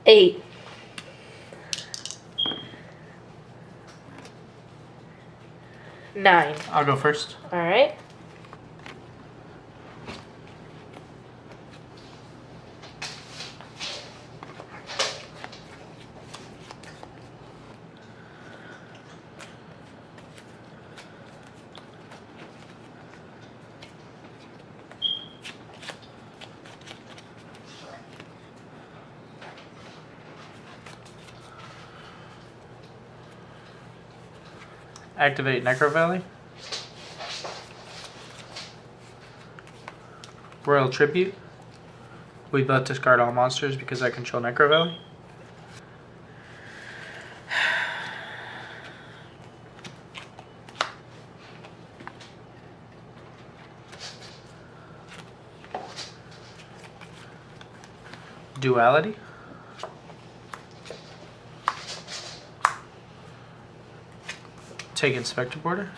8. 9. I'll go first. Alright. Activate Necro Valley. Royal Tribute. We both discard all monsters because I control Necro Valley. Duality. Take Inspector Border.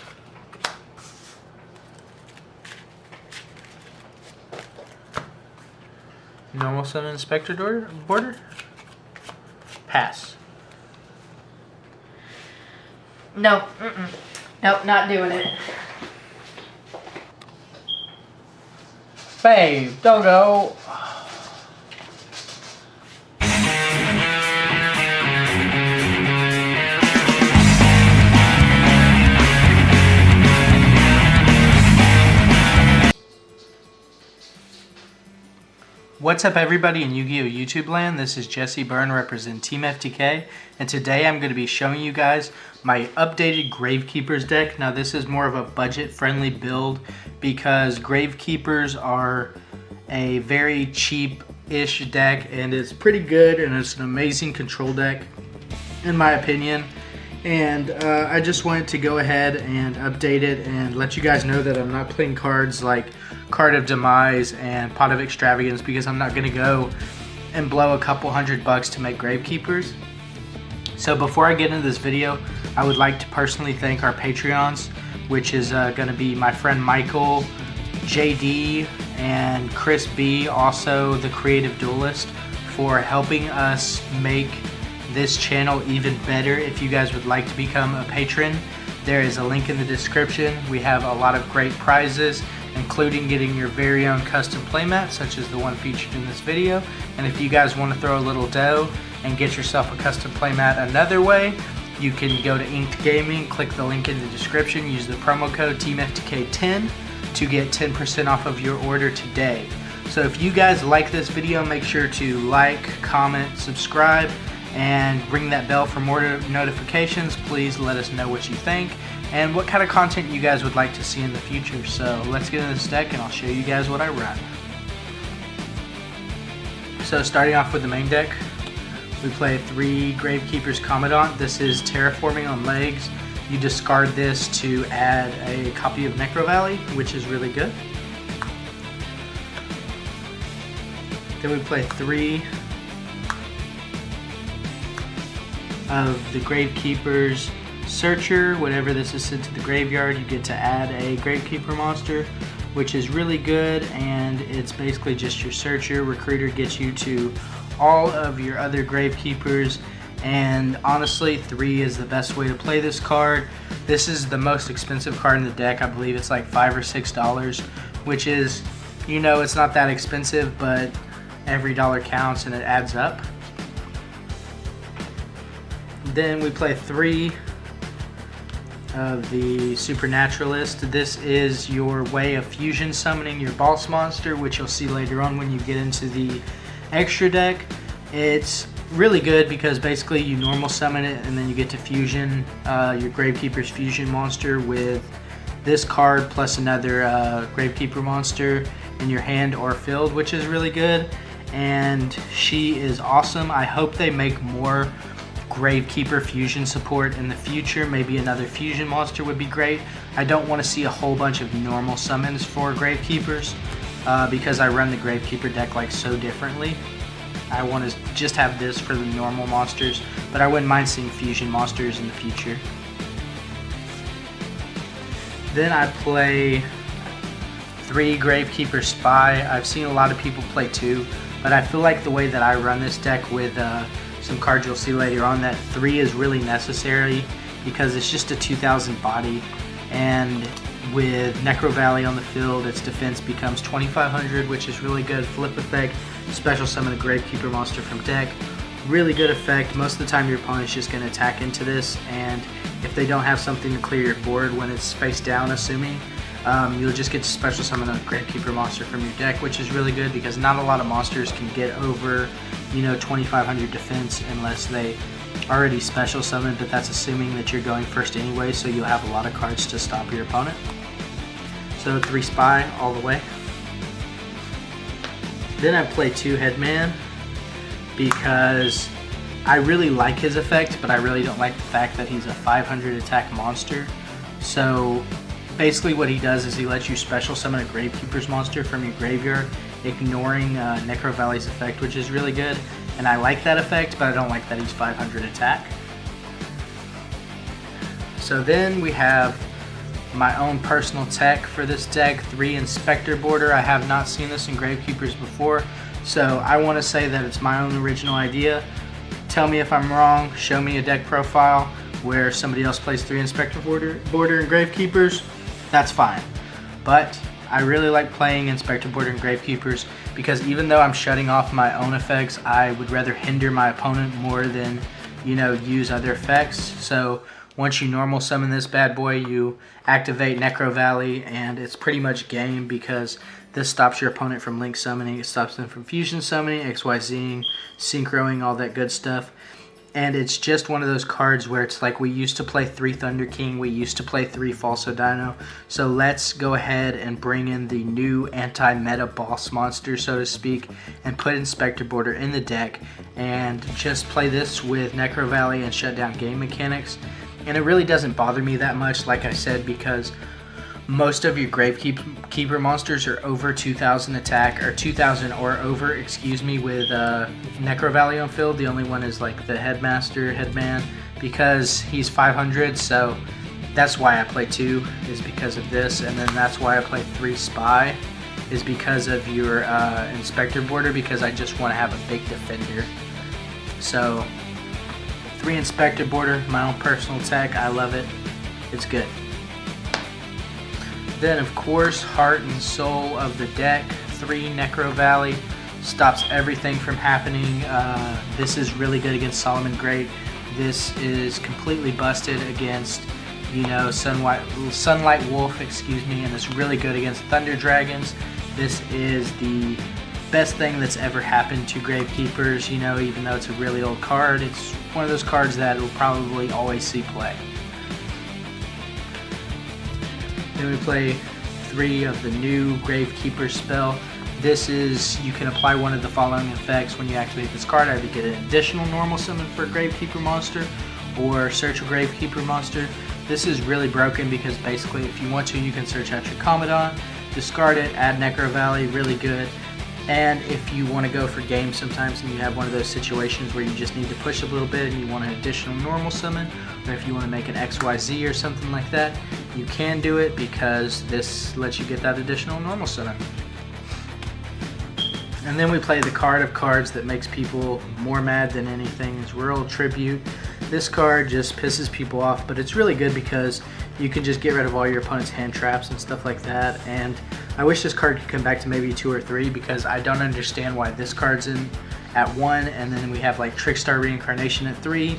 Normal Summon Inspector Border. Pass. No. Nope, not doing it. Babe, don't go. What's up everybody in YuGiOh YouTube land? This is jesseburn representing Team FTK, and today I'm going to be showing you guys my updated Gravekeepers deck. Now this is more of a budget friendly build because Gravekeepers are a very cheap-ish deck and it's pretty good and it's an amazing control deck in my opinion. And I just wanted to go ahead and update it and let you guys know that I'm not playing cards like Card of Demise and Pot of Extravagance because I'm not going to go and blow a couple $100 to make Gravekeepers. So before I get into this video, I would like to personally thank our Patreons, which is going to be my friend Michael, JD, and Chris B, also the Creative Duelist, for helping us make this channel even better. If you guys would like to become a patron, there is a link in the description. We have a lot of great prizes, including getting your very own custom playmat such as the one featured in this video. And if you guys want to throw a little dough and get yourself a custom playmat another way, you can go to Inked Gaming, click the link in the description, use the promo code TeamFTK10 to get 10% off of your order today. So if you guys like this video, make sure to like, comment, subscribe, and ring that bell for more notifications. Please let us know what you think and what kind of content you guys would like to see in the future. So let's get into this deck and I'll show you guys what I run. So starting off with the main deck, we play 3 Gravekeeper's Commandant. This is Terraforming on legs. You discard this to add a copy of Necro Valley, which is really good. Then we play 3 of the Gravekeeper's Searcher. Whenever this is sent to the graveyard, you get to add a Gravekeeper monster, which is really good, and it's basically just your Searcher. Recruiter gets you to all of your other Gravekeepers, and honestly 3 is the best way to play this card. This is the most expensive card in the deck. I believe it's like $5 or $6, which is, you know, it's not that expensive, but every dollar counts and it adds up. Then we play 3 of the Supernaturalist. This is your way of fusion summoning your boss monster, which you'll see later on when you get into the extra deck. It's really good because basically you normal summon it and then you get to fusion your Gravekeeper's fusion monster with this card plus another Gravekeeper monster in your hand or field, which is really good. And she is awesome. I hope they make more Gravekeeper fusion support in the future. Maybe another fusion monster would be great. I don't want to see a whole bunch of normal summons for Gravekeepers because I run the Gravekeeper deck like so differently. I want to just have this for the normal monsters, but I wouldn't mind seeing fusion monsters in the future. Then I play 3 Gravekeeper Spy. I've seen a lot of people play 2. but I feel like the way that I run this deck with some cards you'll see later on, that 3 is really necessary because it's just a 2000 body, and with Necro Valley on the field, its defense becomes 2500, which is really good. Flip effect, special summon a Gravekeeper monster from deck. Really good effect. Most of the time your opponent's just going to attack into this, and if they don't have something to clear your board when it's face down, assuming, you'll just get to special summon a Gravekeeper monster from your deck, which is really good because not a lot of monsters can get over, 2500 defense unless they already special summon, but that's assuming that you're going first anyway, so you'll have a lot of cards to stop your opponent. So 3 Spy all the way. Then I play 2 Headman because I really like his effect, but I really don't like the fact that he's a 500 attack monster. So basically what he does is he lets you special summon a Gravekeeper's monster from your graveyard, ignoring Necro Valley's effect, which is really good. And I like that effect, but I don't like that he's 500 attack. So then we have my own personal tech for this deck, 3 Inspector Border. I have not seen this in Gravekeepers before, so I want to say that it's my own original idea. Tell me if I'm wrong, show me a deck profile where somebody else plays 3 Inspector Border and Gravekeepers, that's fine. But I really like playing Inspector Border and Gravekeepers because even though I'm shutting off my own effects, I would rather hinder my opponent more than, use other effects. So once you normal summon this bad boy, you activate Necro Valley, and it's pretty much game because this stops your opponent from link summoning, it stops them from fusion summoning, XYZing, synchroing, all that good stuff. And it's just one of those cards where it's like we used to play 3 Thunder King, we used to play 3 Falso Dino, so let's go ahead and bring in the new anti-meta boss monster, so to speak, and put Inspector Border in the deck and just play this with Necro Valley and shut down game mechanics. And it really doesn't bother me that much, like I said, because most of your Gravekeeper monsters are over 2000 attack, or 2000 or over, excuse me, with Necro Valley on field. The only one is like the Headman, because he's 500, so that's why I play 2, is because of this. And then that's why I play 3 Spy, is because of your Inspector Border, because I just want to have a big defender. So 3 Inspector Border, my own personal tech, I love it, it's good. Then of course, heart and soul of the deck, 3 Necro Valley, stops everything from happening. This is really good against Solomon Great. This is completely busted against, Sunlight Wolf, excuse me, and it's really good against Thunder Dragons. This is the best thing that's ever happened to Gravekeepers, even though it's a really old card. It's one of those cards that will probably always see play. Then we play 3 of the new Gravekeeper spell. This is, you can apply one of the following effects when you activate this card. Either get an additional normal summon for a Gravekeeper monster, or search a Gravekeeper monster. This is really broken because basically if you want to, you can search out your Commandant, discard it, add Necro Valley, really good. And if you want to go for game sometimes and you have one of those situations where you just need to push a little bit and you want an additional normal summon, or if you want to make an XYZ or something like that, you can do it because this lets you get that additional normal summon. And then we play the card of cards that makes people more mad than anything, is Rural Tribute. This card just pisses people off, but it's really good because you can just get rid of all your opponent's hand traps and stuff like that. And I wish this card could come back to maybe 2 or 3 because I don't understand why this card's in at 1 and then we have like Trickstar Reincarnation at 3.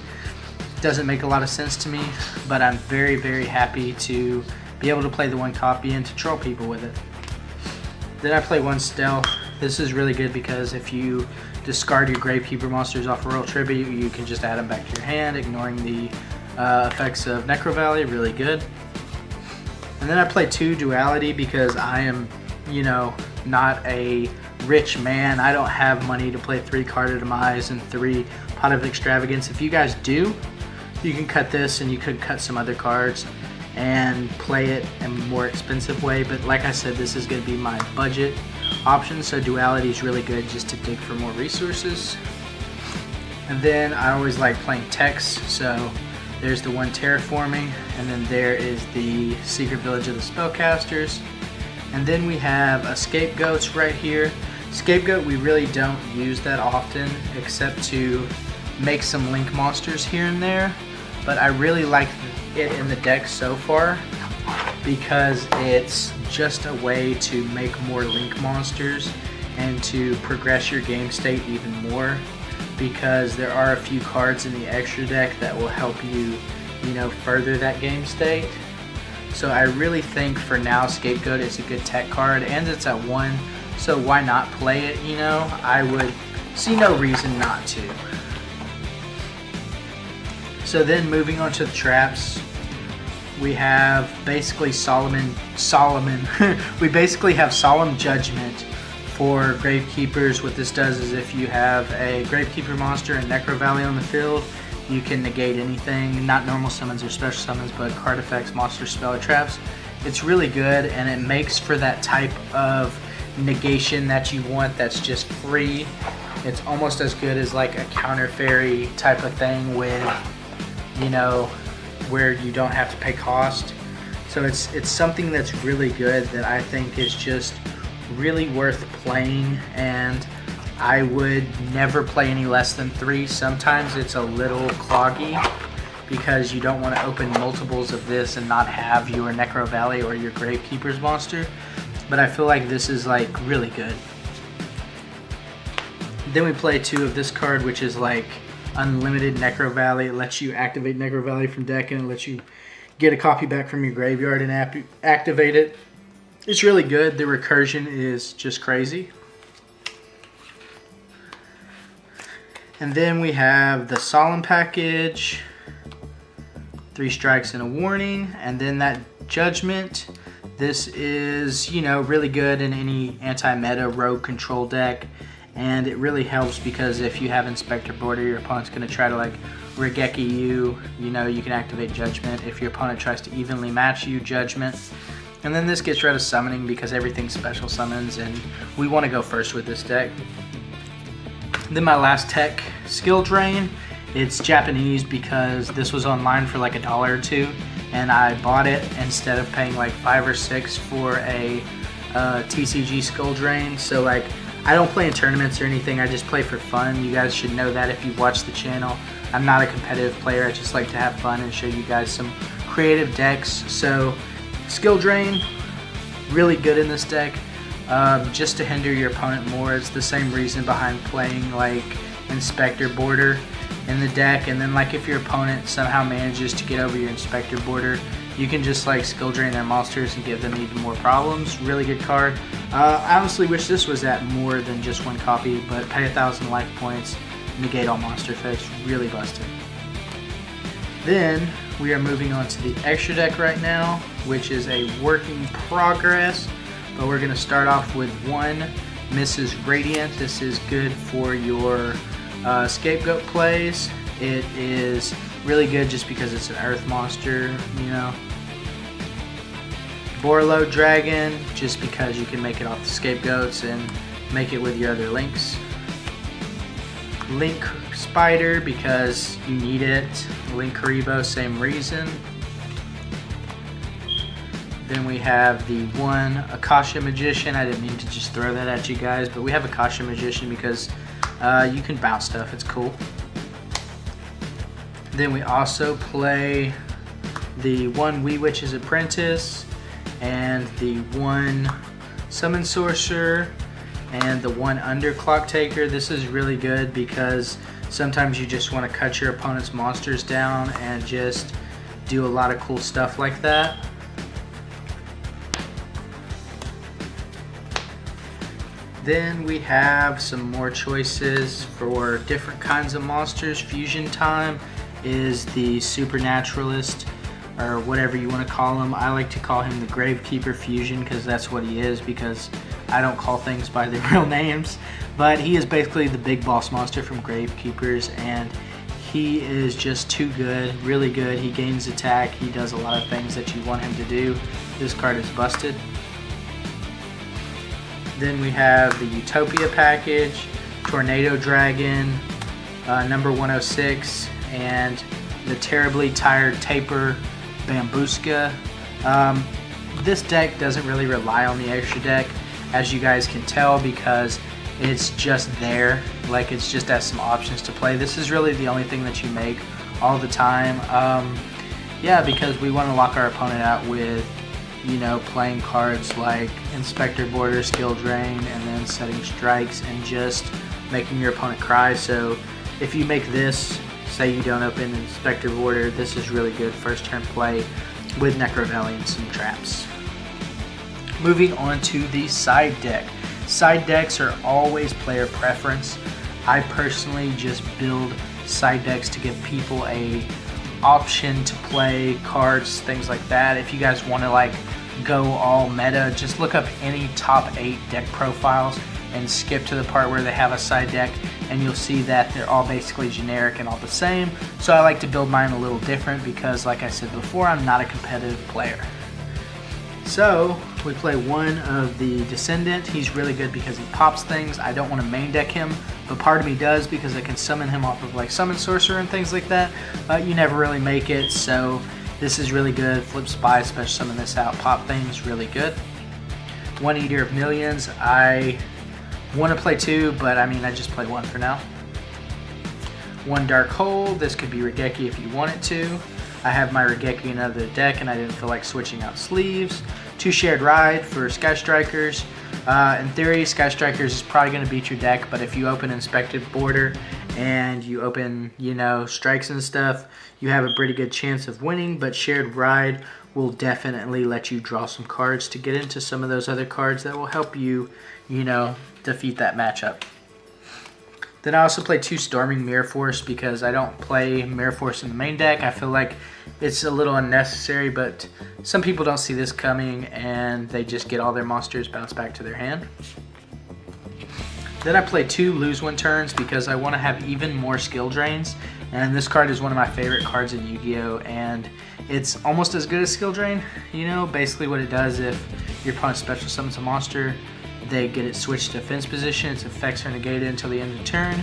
Doesn't make a lot of sense to me, but I'm very, very happy to be able to play the 1 copy and to troll people with it. Then I play 1 Stealth. This is really good because if you discard your Gravekeeper monsters off Royal Tribute, you can just add them back to your hand, ignoring the effects of Necro Valley, really good. And then I play 2 Duality because I am, not a rich man. I don't have money to play 3 Card of Demise and 3 Pot of Extravagance. If you guys do, you can cut this and you could cut some other cards and play it in a more expensive way. But like I said, this is going to be my budget option, so Duality is really good just to dig for more resources. And then I always like playing Text, so there's the 1 Terraforming, and then there is the Secret Village of the Spellcasters. And then we have a Scapegoats right here. Scapegoat we really don't use that often except to make some link monsters here and there, but I really like it in the deck so far because it's just a way to make more link monsters and to progress your game state even more, because there are a few cards in the extra deck that will help you, further that game state. So I really think for now Scapegoat is a good tech card, and it's at 1, so why not play it, I would see no reason not to. So then moving on to the traps, we have basically we basically have Solemn Judgment for Gravekeepers. What this does is if you have a Gravekeeper monster and Necro Valley on the field, you can negate anything, not normal summons or special summons, but card effects, monster spell, or traps. It's really good, and it makes for that type of negation that you want that's just free. It's almost as good as like a counter fairy type of thing with, where you don't have to pay cost. So it's something that's really good that I think is just really worth playing, and I would never play any less than 3. Sometimes it's a little cloggy because you don't want to open multiples of this and not have your Necro Valley or your Gravekeeper's monster, but I feel like this is like really good. Then we play 2 of this card, which is like Unlimited Necro Valley. It lets you activate Necro Valley from deck, and it lets you get a copy back from your graveyard and activate it. It's really good. The recursion is just crazy. And then we have the Solemn package, 3 strikes and a warning, and then that Judgment. This is, really good in any anti-meta rogue control deck, and it really helps because if you have Inspector Border, your opponent's going to try to like Regeki you, you can activate Judgment. If your opponent tries to evenly match you, Judgment. And then this gets rid of summoning because everything's special summons, and we want to go first with this deck. Then my last tech, Skill Drain. It's Japanese because this was online for like $1 or $2, and I bought it instead of paying like $5 or $6 for a TCG Skill Drain. So like, I don't play in tournaments or anything, I just play for fun. You guys should know that if you watch the channel. I'm not a competitive player, I just like to have fun and show you guys some creative decks. So Skill Drain, really good in this deck, just to hinder your opponent more. It's the same reason behind playing like Inspector Border in the deck, and then like if your opponent somehow manages to get over your Inspector Border, you can just like Skill Drain their monsters and give them even more problems. Really good card. I honestly wish this was at more than just 1 copy, but pay 1,000 life points, negate all monster effects, really busted. Then we are moving on to the extra deck right now, which is a work in progress, but we're going to start off with 1 Mrs. Radiant. This is good for your Scapegoat plays. It is really good just because it's an earth monster, Borlo Dragon, just because you can make it off the Scapegoats and make it with your other links. Link Spider, because you need it. Link Karibo, same reason. Then we have the 1 Akasha Magician. I didn't mean to just throw that at you guys, but we have Akasha Magician because you can bounce stuff, it's cool. Then we also play the 1 Wee Witch's Apprentice, and the 1 Summon Sorcerer, and the 1 Underclock Taker. This is really good because sometimes you just want to cut your opponent's monsters down and just do a lot of cool stuff like that. Then we have some more choices for different kinds of monsters. Fusion Time is the Supernaturalist, or whatever you want to call him. I like to call him the Gravekeeper Fusion because that's what he is, because I don't call things by their real names. But he is basically the big boss monster from Gravekeepers, and he is just too good, really good. He gains attack, he does a lot of things that you want him to do. This card is busted. Then we have the Utopia package, Tornado Dragon, number 106, and the Terribly Tired Taper Bambuska. This deck doesn't really rely on the extra deck, as you guys can tell, because it's just there, like it's just as some options to play. This is really the only thing that you make all the time. Yeah, because we want to lock our opponent out with, you know, playing cards like Inspector Border, Skill Drain, and then setting strikes and just making your opponent cry. So if you make this, say you don't open Inspector Border, this is really good first turn play with Necrovelli and some traps. Moving on to the side deck. Side decks are always player preference. I personally just build side decks to give people a option to play cards, things like that. If you guys want to like go all meta, just look up any top 8 deck profiles and skip to the part where they have a side deck, and you'll see that they're all basically generic and all the same. So I like to build mine a little different because, like I said before, I'm not a competitive player. So we play one of the Descendant. He's really good because he pops things. I don't want to main deck him, but part of me does because I can summon him off of like Summon Sorcerer and things like that. You never really make it, so this is really good. Flip Spy, special summon this out, pop things, really good. One Eater of Millions. I want to play 2, but I mean I just play 1 for now. One Dark Hole. This could be Regeki if you wanted to. I have my Regeki in another deck and I didn't feel like switching out sleeves. 2 Shared Ride for Sky Strikers. In theory, Sky Strikers is probably going to beat your deck, but if you open Inspected Border and you open, you know, strikes and stuff, you have a pretty good chance of winning, but Shared Ride will definitely let you draw some cards to get into some of those other cards that will help you, you know, defeat that matchup. Then I also play 2 Storming Mirror Force because I don't play Mirror Force in the main deck. I feel like it's a little unnecessary, but some people don't see this coming and they just get all their monsters bounced back to their hand. Then I play 2 Lose 1 Turns because I want to have even more skill drains, and this card is one of my favorite cards in Yu-Gi-Oh, and it's almost as good as Skill Drain. You know, basically what it does, if your opponent special summons a monster, they get it switched to defense position, its effects are negated until the end of the turn.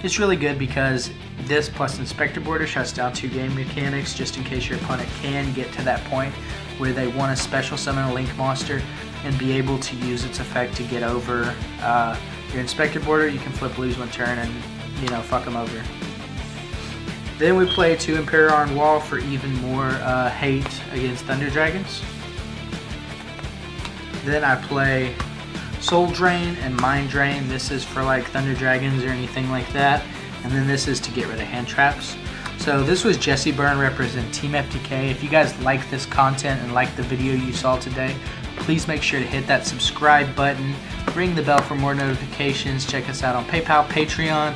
It's really good because this plus Inspector Border shuts down 2 game mechanics just in case your opponent can get to that point where they want to special summon a Link monster and be able to use its effect to get over your Inspector Border. You can flip Lose 1 Turn and, you know, fuck them over. Then we play 2 Imperial Iron Wall for even more hate against Thunder Dragons. Then I play Soul Drain and Mind Drain. This is for like Thunder Dragons or anything like that. And then this is to get rid of hand traps. So this was jesseburn represent Team FTK. If you guys like this content and like the video you saw today, please make sure to hit that subscribe button, ring the bell for more notifications, check us out on PayPal, Patreon,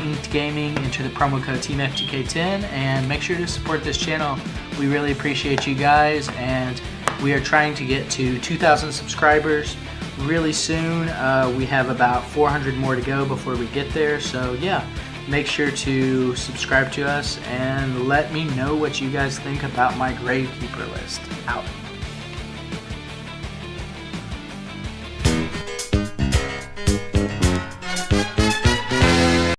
Inked Gaming, enter the promo code TeamFTK10, and make sure to support this channel. We really appreciate you guys, and we are trying to get to 2,000 subscribers really soon. We have about 400 more to go before we get there, so yeah, make sure to subscribe to us and let me know what you guys think about my Gravekeeper list. Out.